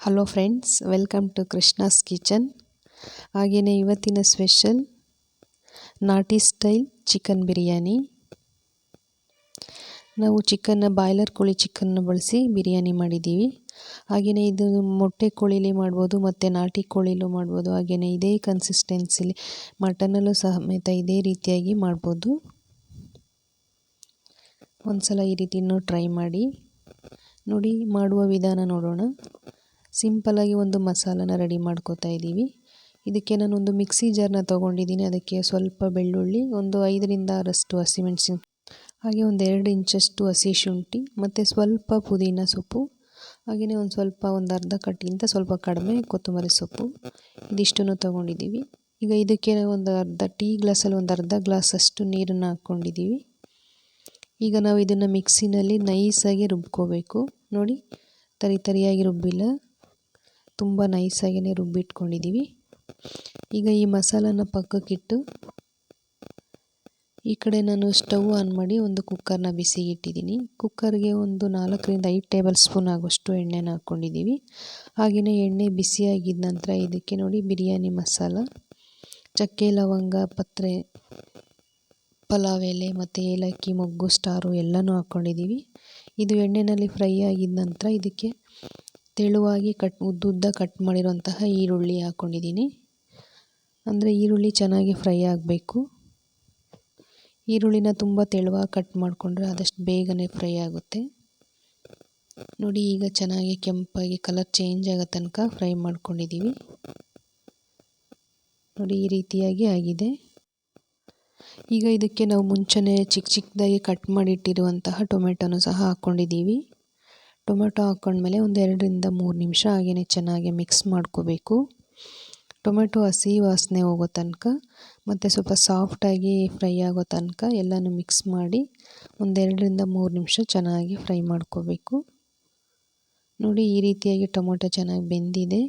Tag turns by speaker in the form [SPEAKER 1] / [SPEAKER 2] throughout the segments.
[SPEAKER 1] Hello friends, welcome to Krishna's kitchen. ಹಾಗೆಯೇ ಇವತ್ತಿನ special ನಾಟಿ ಸ್ಟೈಲ್ ಚಿಕನ್ ಬಿರಿಯಾನಿ. ನಾವು ಬಾಯ್ಲರ್ ಕೋಳಿ ಚಿಕನ್ನ ಬಳಸಿ ಬಿರಿಯಾನಿ ಮಾಡಿದ್ದೀವಿ. ಹಾಗೆಯೇ ಇದು ಮೊಟ್ಟೆ ಕೋಳಿಲಿ ಮಾಡ್ಬೋದು ಮತ್ತು ನಾಟಿ ಕೋಳಿಲೂ ಮಾಡ್ಬೋದು. ಹಾಗೆಯೇ ಇದೇ ಕನ್ಸಿಸ್ಟೆನ್ಸಿಲಿ ಮಟನಲ್ಲೂ ಸಮೇತ ಇದೇ ರೀತಿಯಾಗಿ ಮಾಡ್ಬೋದು. ಒಂದ್ಸಲ ಈ ರೀತಿ ಇನ್ನೂ ಟ್ರೈ ಮಾಡಿ ನೋಡಿ. ಮಾಡುವ ವಿಧಾನ ನೋಡೋಣ. ಸಿಂಪಲಾಗಿ ಒಂದು ಮಸಾಲನ ರೆಡಿ ಮಾಡ್ಕೋತಾ ಇದ್ದೀವಿ. ಇದಕ್ಕೆ ನಾನು ಒಂದು ಮಿಕ್ಸಿ ಜಾರ್ನ ತೊಗೊಂಡಿದ್ದೀನಿ. ಅದಕ್ಕೆ ಸ್ವಲ್ಪ ಬೆಳ್ಳುಳ್ಳಿ, ಒಂದು 5ರಿಂದ 6 ಹಸಿಮೆಣಸಿನ, ಹಾಗೆ ಒಂದು 2 ಇಂಚಷ್ಟು ಹಸಿ ಶುಂಠಿ ಮತ್ತು ಸ್ವಲ್ಪ ಪುದೀನ ಸೊಪ್ಪು, ಹಾಗೆಯೇ ಒಂದು ಅರ್ಧ ಕಟ್ಟಿಗಿಂತ ಸ್ವಲ್ಪ ಕಡಿಮೆ ಕೊತ್ತಂಬರಿ ಸೊಪ್ಪು, ಇದಿಷ್ಟನ್ನು ತೊಗೊಂಡಿದ್ದೀವಿ. ಈಗ ಇದಕ್ಕೆ ಒಂದು ಗ್ಲಾಸಲ್ಲಿ ಒಂದು ಅರ್ಧ ಗ್ಲಾಸಷ್ಟು ನೀರನ್ನು ಹಾಕ್ಕೊಂಡಿದ್ದೀವಿ. ಈಗ ನಾವು ಇದನ್ನು ಮಿಕ್ಸಿನಲ್ಲಿ ನೈಸಾಗಿ ರುಬ್ಕೋಬೇಕು. ನೋಡಿ, ತರಿಯಾಗಿ ರುಬ್ಬಿಲ್ಲ, ತುಂಬ ನೈಸಾಗಿಯೇ ರುಬ್ಬಿಟ್ಕೊಂಡಿದ್ದೀವಿ. ಈಗ ಈ ಮಸಾಲನ ಪಕ್ಕಕ್ಕಿಟ್ಟು ಈ ಕಡೆ ನಾನು ಸ್ಟವ್ ಆನ್ ಮಾಡಿ ಒಂದು ಕುಕ್ಕರ್ನ ಬಿಸಿಗಿಟ್ಟಿದ್ದೀನಿ. ಕುಕ್ಕರ್ಗೆ ಒಂದು 4ರಿಂದ 5 ಟೇಬಲ್ ಸ್ಪೂನ್ ಆಗುವಷ್ಟು ಎಣ್ಣೆನ ಹಾಕ್ಕೊಂಡಿದ್ದೀವಿ. ಹಾಗೆಯೇ ಎಣ್ಣೆ ಬಿಸಿಯಾಗಿದ್ದ ನಂತರ ಇದಕ್ಕೆ ನೋಡಿ ಬಿರಿಯಾನಿ ಮಸಾಲ, ಚಕ್ಕೆ, ಲವಂಗ, ಪತ್ರೆ, ಪಲಾವ್ ಎಲೆ ಮತ್ತು ಏಲಕ್ಕಿ, ಮೊಗ್ಗು, ಸ್ಟಾರು ಎಲ್ಲನೂ ಹಾಕ್ಕೊಂಡಿದ್ದೀವಿ. ಇದು ಎಣ್ಣೆಯಲ್ಲಿ ಫ್ರೈ ಆಗಿದ ನಂತರ ಇದಕ್ಕೆ ತೆಳುವಾಗಿ ಉದ್ದುದ್ದ ಕಟ್ ಮಾಡಿರುವಂತಹ ಈರುಳ್ಳಿ ಹಾಕ್ಕೊಂಡಿದ್ದೀನಿ. ಅಂದರೆ ಈರುಳ್ಳಿ ಚೆನ್ನಾಗಿ ಫ್ರೈ ಆಗಬೇಕು. ಈರುಳ್ಳಿನ ತುಂಬ ತೆಳುವಾಗಿ ಕಟ್ ಮಾಡಿಕೊಂಡ್ರೆ ಆದಷ್ಟು ಬೇಗನೆ ಫ್ರೈ ಆಗುತ್ತೆ. ನೋಡಿ, ಈಗ ಚೆನ್ನಾಗಿ ಕೆಂಪಾಗಿ ಕಲರ್ ಚೇಂಜ್ ಆಗೋ ತನಕ ಫ್ರೈ ಮಾಡ್ಕೊಂಡಿದ್ದೀವಿ. ನೋಡಿ, ಈ ರೀತಿಯಾಗಿ ಆಗಿದೆ. ಈಗ ಇದಕ್ಕೆ ನಾವು ಮುಂಚೆನೇ ಚಿಕ್ಕದಾಗಿ ಕಟ್ ಮಾಡಿಟ್ಟಿರುವಂತಹ ಟೊಮೆಟೊನೂ ಸಹ ಹಾಕ್ಕೊಂಡಿದ್ದೀವಿ. ಟೊಮೆಟೊ ಹಾಕ್ಕೊಂಡ್ಮೇಲೆ ಒಂದು 2ರಿಂದ 3 ನಿಮಿಷ ಹಾಗೆಯೇ ಚೆನ್ನಾಗಿ ಮಿಕ್ಸ್ ಮಾಡ್ಕೋಬೇಕು. ಟೊಮೆಟೊ ಹಸಿ ವಾಸನೆ ಹೋಗೋ ತನಕ ಮತ್ತು ಸ್ವಲ್ಪ ಸಾಫ್ಟಾಗಿ ಫ್ರೈ ಆಗೋ ತನಕ ಎಲ್ಲನೂ ಮಿಕ್ಸ್ ಮಾಡಿ ಒಂದು 2ರಿಂದ 3 ನಿಮಿಷ ಚೆನ್ನಾಗಿ ಫ್ರೈ ಮಾಡ್ಕೋಬೇಕು. ನೋಡಿ, ಈ ರೀತಿಯಾಗಿ ಟೊಮೆಟೊ ಚೆನ್ನಾಗಿ ಬೆಂದಿದೆ,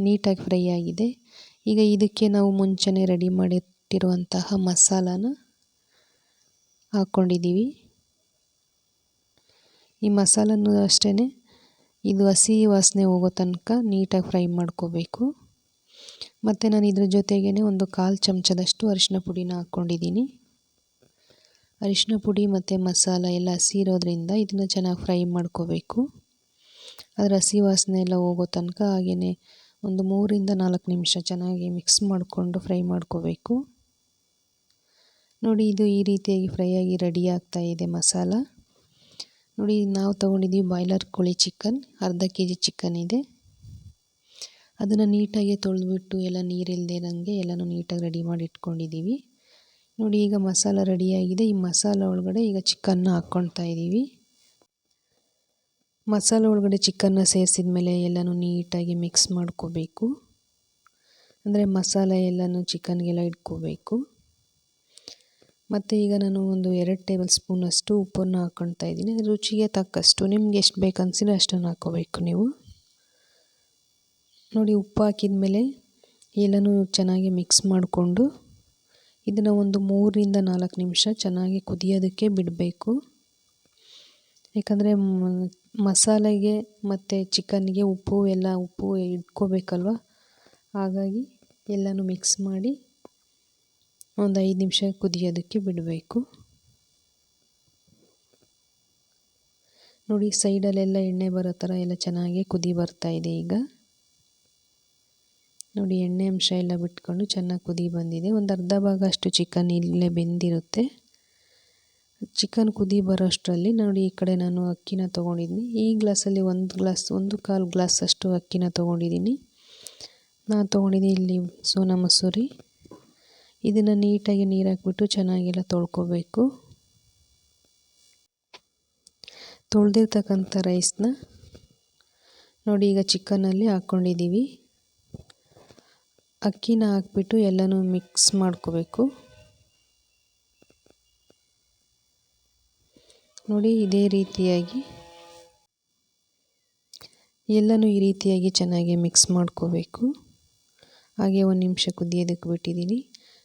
[SPEAKER 1] ನೀಟಾಗಿ ಫ್ರೈ ಆಗಿದೆ. ಈಗ ಇದಕ್ಕೆ ನಾವು ಮುಂಚೆನೇ ರೆಡಿ ಮಾಡಿಟ್ಟಿರುವಂತಹ ಮಸಾಲಾನ ಹಾಕ್ಕೊಂಡಿದ್ದೀವಿ. ಈ ಮಸಾಲನೂ ಅಷ್ಟೇ ಇದು ಹಸಿ ವಾಸನೆ ಹೋಗೋ ತನಕ ನೀಟಾಗಿ ಫ್ರೈ ಮಾಡ್ಕೋಬೇಕು. ಮತ್ತು ನಾನು ಇದ್ರ ಜೊತೆಗೇ ಒಂದು 1/4 ಚಮಚದಷ್ಟು ಅರಿಶಿನ ಪುಡಿನ ಹಾಕ್ಕೊಂಡಿದ್ದೀನಿ. ಅರಿಶಿನ ಪುಡಿ ಮತ್ತು ಮಸಾಲ ಎಲ್ಲ ಹಸಿ ಇರೋದ್ರಿಂದ ಇದನ್ನು ಚೆನ್ನಾಗಿ ಫ್ರೈ ಮಾಡ್ಕೋಬೇಕು. ಅದರ ಹಸಿ ವಾಸನೆ ಎಲ್ಲ ಹೋಗೋ ತನಕ ಹಾಗೆಯೇ ಒಂದು 3ರಿಂದ 4 ನಿಮಿಷ ಚೆನ್ನಾಗಿ ಮಿಕ್ಸ್ ಮಾಡಿಕೊಂಡು ಫ್ರೈ ಮಾಡ್ಕೋಬೇಕು. ನೋಡಿ, ಇದು ಈ ರೀತಿಯಾಗಿ ಫ್ರೈ ಆಗಿ ರೆಡಿ ಆಗ್ತಾ ಇದೆ ಮಸಾಲ. ನೋಡಿ, ನಾವು ತೊಗೊಂಡಿದ್ದೀವಿ ಬಾಯ್ಲರ್ ಕೋಳಿ ಚಿಕನ್, ಅರ್ಧ kg ಚಿಕನ್ ಇದೆ. ಅದನ್ನು ನೀಟಾಗಿ ತೊಳೆದ್ಬಿಟ್ಟು ಎಲ್ಲ ನೀರಿಲ್ಲದೆ ಇರೋಂಗೆ ಎಲ್ಲನೂ ನೀಟಾಗಿ ರೆಡಿ ಮಾಡಿ ಇಟ್ಕೊಂಡಿದ್ದೀವಿ. ನೋಡಿ, ಈಗ ಮಸಾಲ ರೆಡಿಯಾಗಿದೆ. ಈ ಮಸಾಲ ಒಳಗಡೆ ಈಗ ಚಿಕನ್ನ ಹಾಕ್ಕೊಳ್ತಾ ಇದ್ದೀವಿ. ಮಸಾಲ ಒಳಗಡೆ ಚಿಕನ್ನ ಸೇರಿಸಿದ ಮೇಲೆ ಎಲ್ಲನೂ ನೀಟಾಗಿ ಮಿಕ್ಸ್ ಮಾಡ್ಕೋಬೇಕು. ಅಂದರೆ ಮಸಾಲ ಎಲ್ಲನೂ ಚಿಕನ್ಗೆಲ್ಲ ಇಟ್ಕೋಬೇಕು. ಮತ್ತು ಈಗ ನಾನು ಒಂದು 2 ಟೇಬಲ್ ಸ್ಪೂನಷ್ಟು ಉಪ್ಪನ್ನು ಹಾಕ್ಕೊಳ್ತಾ ಇದ್ದೀನಿ. ರುಚಿಗೆ ತಕ್ಕಷ್ಟು, ನಿಮ್ಗೆ ಎಷ್ಟು ಬೇಕು ಅನಿಸಿದ್ರೆ ಅಷ್ಟನ್ನು ಹಾಕ್ಕೋಬೇಕು ನೀವು. ನೋಡಿ, ಉಪ್ಪು ಹಾಕಿದ ಮೇಲೆ ಎಲ್ಲನೂ ಚೆನ್ನಾಗಿ ಮಿಕ್ಸ್ ಮಾಡಿಕೊಂಡು ಇದನ್ನು ಒಂದು 3ರಿಂದ 4 ನಿಮಿಷ ಚೆನ್ನಾಗಿ ಕುದಿಯೋದಕ್ಕೆ ಬಿಡಬೇಕು. ಯಾಕಂದರೆ ಮಸಾಲೆಗೆ ಮತ್ತು ಚಿಕನ್ಗೆ ಉಪ್ಪು ಇಟ್ಕೋಬೇಕಲ್ವ. ಹಾಗಾಗಿ ಎಲ್ಲನೂ ಮಿಕ್ಸ್ ಮಾಡಿ ಒಂದು 5 ನಿಮಿಷ ಕುದಿಯೋದಕ್ಕೆ ಬಿಡಬೇಕು. ನೋಡಿ, ಸೈಡಲ್ಲೆಲ್ಲ ಎಣ್ಣೆ ಬರೋ ಥರ ಎಲ್ಲ ಚೆನ್ನಾಗಿ ಕುದಿ ಬರ್ತಾ ಇದೆ. ಈಗ ನೋಡಿ, ಎಣ್ಣೆ ಅಂಶ ಎಲ್ಲ ಬಿಟ್ಕೊಂಡು ಚೆನ್ನಾಗಿ ಕುದಿ ಬಂದಿದೆ. ಒಂದು ಅರ್ಧ ಭಾಗ ಅಷ್ಟು ಚಿಕನ್ ಇಲ್ಲೇ ಬೆಂದಿರುತ್ತೆ. ಚಿಕನ್ ಕುದಿ ಬರೋಷ್ಟರಲ್ಲಿ ನೋಡಿ, ಈ ಕಡೆ ನಾನು ಅಕ್ಕಿನ ತೊಗೊಂಡಿದ್ದೀನಿ. ಈ ಗ್ಲಾಸಲ್ಲಿ 1 ಗ್ಲಾಸ್ ಅಷ್ಟು ಅಕ್ಕಿನ ತೊಗೊಂಡಿದ್ದೀನಿ. ನಾನು ತೊಗೊಂಡಿದ್ದೀನಿ ಇಲ್ಲಿ ಸೋನಾ ಮಸೂರಿ. ಇದನ್ನು ನೀಟಾಗಿ ನೀರು ಹಾಕ್ಬಿಟ್ಟು ಚೆನ್ನಾಗೆಲ್ಲ ತೊಳ್ಕೊಬೇಕು. ತೊಳೆದಿರ್ತಕ್ಕಂಥ ರೈಸ್ನ ನೋಡಿ ಈಗ ಚಿಕನ್ನಲ್ಲಿ ಹಾಕ್ಕೊಂಡಿದ್ದೀವಿ. ಅಕ್ಕಿನ ಹಾಕ್ಬಿಟ್ಟು ಎಲ್ಲನೂ ಮಿಕ್ಸ್ ಮಾಡ್ಕೋಬೇಕು. ನೋಡಿ, ಇದೇ ರೀತಿಯಾಗಿ ಎಲ್ಲನೂ ಈ ರೀತಿಯಾಗಿ ಚೆನ್ನಾಗಿ ಮಿಕ್ಸ್ ಮಾಡ್ಕೋಬೇಕು. ಹಾಗೆ 1 ನಿಮಿಷ ಕುದಿಯೋದಕ್ಕೆ ಬಿಟ್ಟಿದ್ದೀನಿ.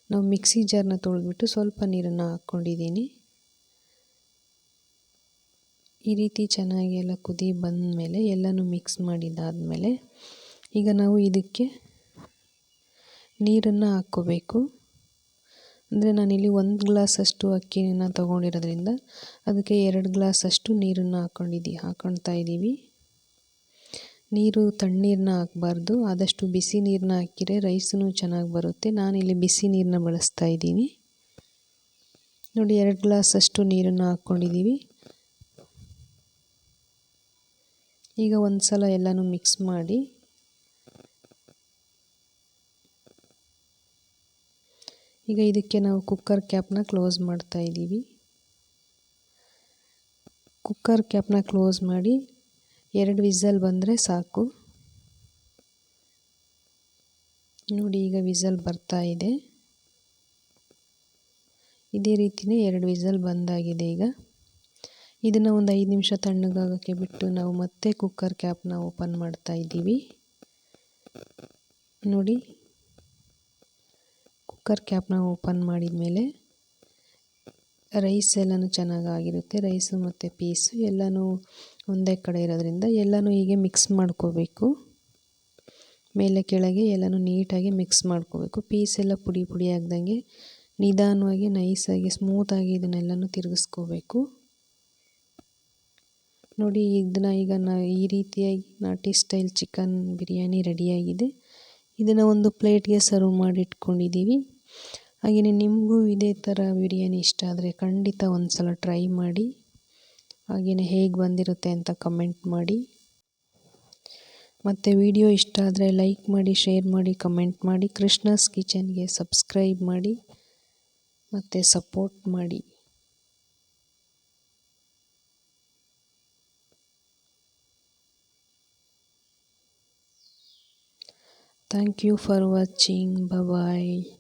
[SPEAKER 1] ನಾವು ಮಿಕ್ಸಿ ಜಾರ್ನ ತೊಳೆದ್ಬಿಟ್ಟು ಸ್ವಲ್ಪ ನೀರನ್ನು ಹಾಕ್ಕೊಂಡಿದ್ದೀನಿ. ಈ ರೀತಿ ಚೆನ್ನಾಗಿ ಎಲ್ಲ ಕುದಿ ಬಂದಮೇಲೆ ಎಲ್ಲನೂ ಮಿಕ್ಸ್ ಮಾಡಿದ್ದಾದಮೇಲೆ ಈಗ ನಾವು ಇದಕ್ಕೆ ನೀರನ್ನು ಹಾಕ್ಕೋಬೇಕು. ಅಂದರೆ ನಾನಿಲ್ಲಿ 1 ಗ್ಲಾಸಷ್ಟು ಅಕ್ಕಿನ ತೊಗೊಂಡಿರೋದ್ರಿಂದ ಅದಕ್ಕೆ 2 ಗ್ಲಾಸಷ್ಟು ನೀರನ್ನು ಹಾಕ್ಕೊಳ್ತಾ ಇದ್ದೀವಿ. ನೀರು ತಣ್ಣೀರನ್ನ ಹಾಕಬಾರ್ದು, ಆದಷ್ಟು ಬಿಸಿ ನೀರನ್ನ ಹಾಕಿದರೆ ರೈಸೂ ಚೆನ್ನಾಗಿ ಬರುತ್ತೆ. ನಾನಿಲ್ಲಿ ಬಿಸಿ ನೀರನ್ನ ಬಳಸ್ತಾ ಇದ್ದೀನಿ. ನೋಡಿ 2 ಗ್ಲಾಸಷ್ಟು ನೀರನ್ನು ಹಾಕ್ಕೊಂಡಿದ್ದೀವಿ. ಈಗ ಒಂದು ಸಲ ಎಲ್ಲನೂ ಮಿಕ್ಸ್ ಮಾಡಿ ಈಗ ಇದಕ್ಕೆ ನಾವು ಕುಕ್ಕರ್ ಕ್ಯಾಪ್ನ ಕ್ಲೋಸ್ ಮಾಡ್ತಾ ಇದ್ದೀವಿ. ಕುಕ್ಕರ್ ಕ್ಯಾಪ್ನ ಕ್ಲೋಸ್ ಮಾಡಿ 2 ವಿಸಲ್ ಬಂದರೆ ಸಾಕು. ನೋಡಿ ಈಗ ವಿಸಲ್ ಬರ್ತಾ ಇದೆ. ಇದೇ ರೀತಿಯೇ 2 ವಿಸಲ್ ಬಂದಾಗಿದೆ. ಈಗ ಇದನ್ನು ಒಂದು 5 ನಿಮಿಷ ತಣ್ಣಗಾಗೋಕ್ಕೆ ಬಿಟ್ಟು ನಾವು ಮತ್ತೆ ಕುಕ್ಕರ್ ಕ್ಯಾಪ್ನ ಓಪನ್ ಮಾಡ್ತಾ ಇದ್ದೀವಿ. ನೋಡಿ ಕುಕ್ಕರ್ ಕ್ಯಾಪ್ನ ಓಪನ್ ಮಾಡಿದ ಮೇಲೆ ರೈಸ್ ಎಲ್ಲನೂ ಚೆನ್ನಾಗಾಗಿರುತ್ತೆ. ರೈಸು ಮತ್ತು ಪೀಸು ಎಲ್ಲನೂ ಒಂದೇ ಕಡೆ ಇರೋದ್ರಿಂದ ಎಲ್ಲನೂ ಹೀಗೆ ಮಿಕ್ಸ್ ಮಾಡ್ಕೋಬೇಕು. ಮೇಲೆ ಕೆಳಗೆ ಎಲ್ಲನೂ ನೀಟಾಗಿ ಮಿಕ್ಸ್ ಮಾಡ್ಕೋಬೇಕು. ಪೀಸ್ ಎಲ್ಲ ಪುಡಿ ಪುಡಿ ಆಗ್ದಂಗೆ ನಿಧಾನವಾಗಿ ನೈಸಾಗಿ ಸ್ಮೂತಾಗಿ ಇದನ್ನೆಲ್ಲನೂ ತಿರುಗಿಸ್ಕೋಬೇಕು. ನೋಡಿ ಇದನ್ನು ಈಗ ಈ ರೀತಿಯಾಗಿ ನಾಟಿ ಸ್ಟೈಲ್ ಚಿಕನ್ ಬಿರಿಯಾನಿ ರೆಡಿಯಾಗಿದೆ. ಇದನ್ನು ಒಂದು ಪ್ಲೇಟ್ಗೆ ಸರ್ವ್ ಮಾಡಿ ಇಟ್ಕೊಂಡಿದ್ದೀವಿ. ಹಾಗೆಯೇ ನಿಮಗೂ ಇದೇ ಥರ ಬಿರಿಯಾನಿ ಇಷ್ಟ ಆದರೆ ಖಂಡಿತ ಒಂದು ಸಲ ಟ್ರೈ ಮಾಡಿ. ಹಾಗೆಯೇ ಹೇಗೆ ಬಂದಿರುತ್ತೆ ಅಂತ ಕಮೆಂಟ್ ಮಾಡಿ. ಮತ್ತು ವಿಡಿಯೋ ಇಷ್ಟ ಆದರೆ ಲೈಕ್ ಮಾಡಿ, ಶೇರ್ ಮಾಡಿ, ಕಮೆಂಟ್ ಮಾಡಿ. ಕೃಷ್ಣಾಸ್ ಕಿಚನ್ಗೆ ಸಬ್ಸ್ಕ್ರೈಬ್ ಮಾಡಿ ಮತ್ತು ಸಪೋರ್ಟ್ ಮಾಡಿ. Thank you for watching. Bye bye.